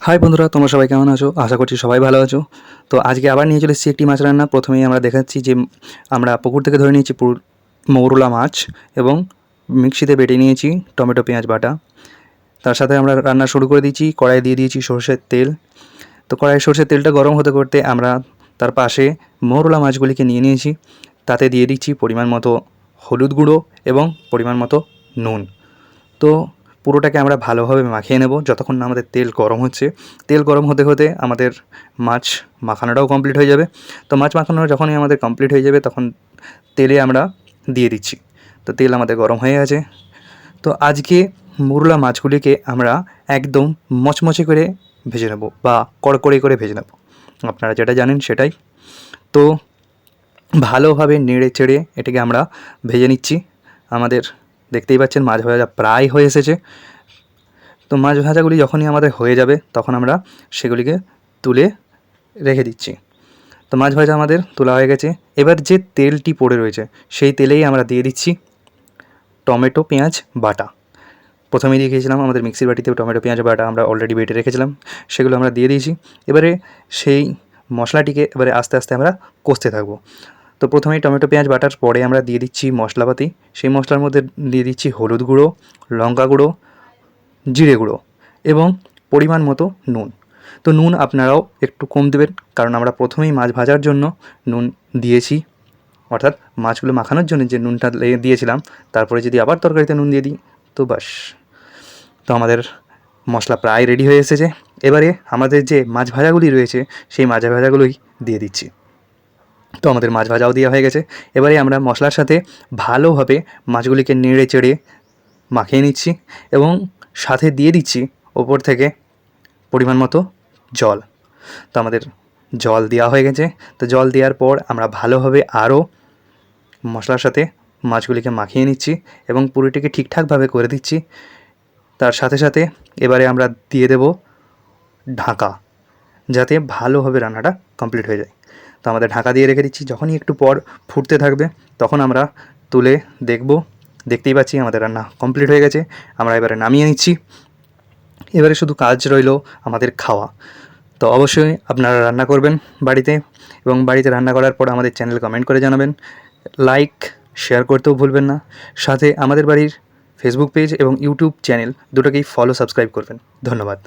High বন্ধুরা, তোমরা সবাই কেমন আছো? আশা করছি সবাই ভালো আছো। তো আজকে আবার নিয়ে চলে এসেছি একটি মাছ রান্না। প্রথমেই আমরা দেখাচ্ছি যে আমরা পুকুর থেকে ধরে নিয়েছি মৌরলা মাছ এবং মিক্সিতে বেটে নিয়েছি টমেটো পেঁয়াজ বাটা। তার সাথে আমরা রান্না শুরু করে দিয়েছি। কড়াই দিয়ে দিয়েছি সরষের তেল। তো কড়াই সরষের তেলটা গরম হতে করতে আমরা তার পাশে মৌরলা মাছগুলিকে নিয়ে নিয়েছি। তাতে দিয়ে দিচ্ছি পরিমাণ মতো হলুদ গুঁড়ো এবং পরিমাণ মতো নুন। তো পুরোটাকে আমরা ভালোভাবে মাখিয়ে নেব যতক্ষণ না আমাদের তেল গরম হচ্ছে। তেল গরম হতে হতে আমাদের মাছ মাখানোটাও কমপ্লিট হয়ে যাবে। তো মাছ মাখানো যখনই আমাদের কমপ্লিট হয়ে যাবে তখন তেলে আমরা দিয়ে দিচ্ছি। তো তেল আমাদের গরম হয়ে গেছে। তো আজকে মুরলা মাছগুলিকে আমরা একদম মচমচে করে ভেজে নেব বা কড়কড়ি করে ভেজে নেব, আপনারা যেটা জানেন সেটাই। তো ভালোভাবে নেড়ে চেড়ে এটাকে আমরা ভেজে নিচ্ছি। আমাদের দেখতেই পাচ্ছেন মাছ ভাজা প্রায় হয়ে এসেছে। তো মাছ ভাজাগুলি যখনই আমাদের হয়ে যাবে তখন আমরা সেগুলিকে তুলে রেখে দিচ্ছি। তো মাছ ভাজা আমাদের তোলা হয়ে গেছে। এবার যে তেলটি পড়ে রয়েছে সেই তেলেই আমরা দিয়ে দিচ্ছি টমেটো পেঁয়াজ বাটা। প্রথমেই দিয়ে দিয়েছিলাম আমাদের মিক্সির বাটিতে টমেটো পেঁয়াজ বাটা আমরা অলরেডি বেটে রেখেছিলাম, সেগুলো আমরা দিয়ে দিয়েছি। এবারে সেই মশলাটিকে এবারে আস্তে আস্তে আমরা কষতে থাকবো। তো প্রথমেই টমেটো পেঁয়াজ বাটার পরে আমরা দিয়ে দিচ্ছি মশলাপাতি। সেই মশলার মধ্যে দিয়ে দিচ্ছি হলুদ গুঁড়ো, লঙ্কা গুঁড়ো, জিরে গুঁড়ো এবং পরিমাণ মতো নুন। তো নুন আপনারাও একটু কম দেবেন, কারণ আমরা প্রথমেই মাছ ভাজার জন্য নুন দিয়েছি, অর্থাৎ মাছগুলো মাখানোর জন্য যে নুনটা দিয়েছিলাম তারপরে যদি আবার তরকারিতে নুন দিয়ে দিই তো বাস। তো আমাদের মশলা প্রায় রেডি হয়ে এসেছে। এবারে আমাদের যে মাছ ভাজাগুলি রয়েছে সেই মাছ ভাজাগুলোই দিয়ে দিচ্ছি। তো আমাদের মাছ ভাজাও দেওয়া হয়ে গেছে। এবারে আমরা মশলার সাথে ভালোভাবে মাছগুলিকে নেড়ে চেড়ে মাখিয়ে নিচ্ছি এবং সাথে দিয়ে দিচ্ছি ওপর থেকে পরিমাণ মতো জল। তো আমাদের জল দেওয়া হয়ে গেছে। তো জল দেওয়ার পর আমরা ভালোভাবে আরও মশলার সাথে মাছগুলিকে মাখিয়ে নিচ্ছি এবং পুরোটিকে ঠিকঠাকভাবে করে দিচ্ছি। তার সাথে সাথে এবারে আমরা দিয়ে দেব ঢাকা, যাতে ভালোভাবে রান্নাটা কমপ্লিট হয়ে যায়। তো আমাদের ঢাকা দিয়ে রেখে দিচ্ছি। যখনই একটু পর ফুটতে থাকবে তখন আমরা তুলে দেখব। দেখতেই পাচ্ছি আমাদের রান্না কমপ্লিট হয়ে গেছে। আমরা এবারে নামিয়ে নিচ্ছি। এবারে শুধু কাজ রইল আমাদের খাওয়া। তো অবশ্যই আপনারা রান্না করবেন বাড়িতে, এবং বাড়িতে রান্না করার পর আমাদের চ্যানেল কমেন্ট করে জানাবেন। লাইক শেয়ার করতেও ভুলবেন না। সাথে আমাদের বাড়ির ফেসবুক পেজ এবং ইউটিউব চ্যানেল দুটোকেই ফলো সাবস্ক্রাইব করবেন। ধন্যবাদ।